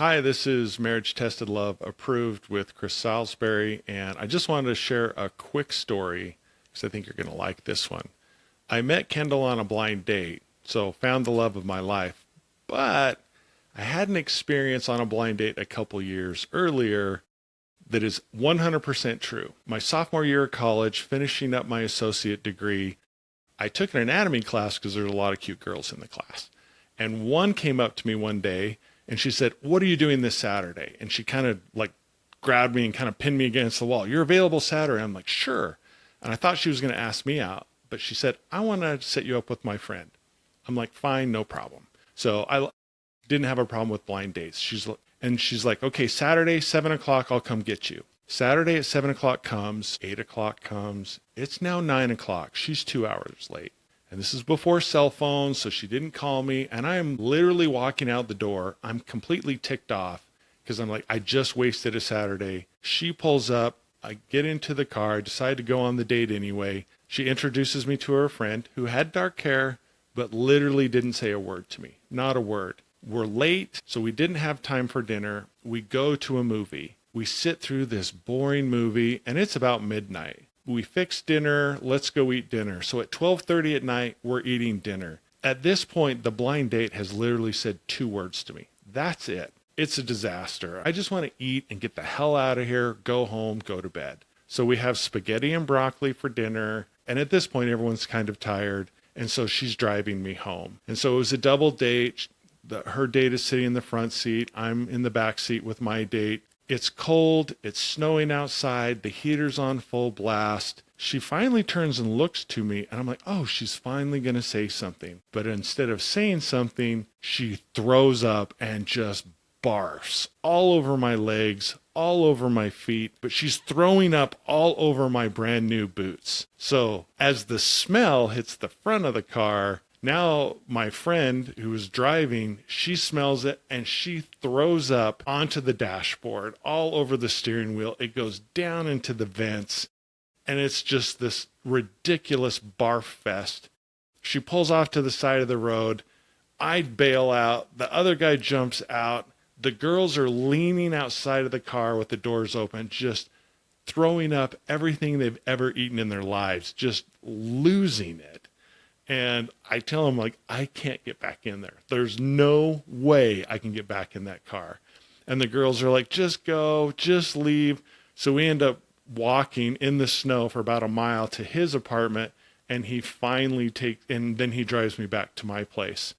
Hi, this is Marriage Tested Love Approved with Chris Salisbury, and I just wanted to share a quick story because I think you're going to like this one. I met Kendall on a blind date, so found the love of my life, but I had an experience on a blind date a couple years earlier that is 100% true. My sophomore year of college, finishing up my associate degree, I took an anatomy class because there's a lot of cute girls in the class. And one came up to me one day and she said, "What are you doing this Saturday?" And she kind of like grabbed me and kind of pinned me against the wall. "You're available Saturday?" I'm like, "Sure." And I thought she was going to ask me out, but she said, "I want to set you up with my friend." I'm like, "Fine, no problem." So I didn't have a problem with blind dates. She's like, "Okay, Saturday, 7 o'clock, I'll come get you." Saturday at 7 o'clock comes, 8 o'clock comes. It's now 9 o'clock. She's 2 hours late. And this is before cell phones, so she didn't call me. And I am literally walking out the door. I'm completely ticked off because I'm like, I just wasted a Saturday. She pulls up. I get into the car. I decide to go on the date anyway. She introduces me to her friend who had dark hair, but literally didn't say a word to me. Not a word. We're late, so we didn't have time for dinner. We go to a movie. We sit through this boring movie, and it's about midnight. We fix dinner. Let's go eat dinner. So at 12:30 at night, we're eating dinner. At this point, the blind date has literally said 2 words to me. That's it. It's a disaster. I just want to eat and get the hell out of here, go home, go to bed. So we have spaghetti and broccoli for dinner. And at this point, everyone's kind of tired. And so she's driving me home. And so it was a double date. Her date is sitting in the front seat. I'm in the back seat with my date. It's cold, it's snowing outside, the heater's on full blast. She finally turns and looks to me, and I'm like, oh, she's finally going to say something. But instead of saying something, she throws up and just barfs all over my legs, all over my feet, but she's throwing up all over my brand new boots. So as the smell hits the front of the car, now my friend who was driving, she smells it and she throws up onto the dashboard, all over the steering wheel. It goes down into the vents, and it's just this ridiculous barf fest. She pulls off to the side of the road. I bail out. The other guy jumps out. The girls are leaning outside of the car with the doors open, just throwing up everything they've ever eaten in their lives, just losing it. And I tell him, like, I can't get back in there. There's no way I can get back in that car. And the girls are like, just go, just leave. So we end up walking in the snow for about a mile to his apartment. And he finally and then he drives me back to my place.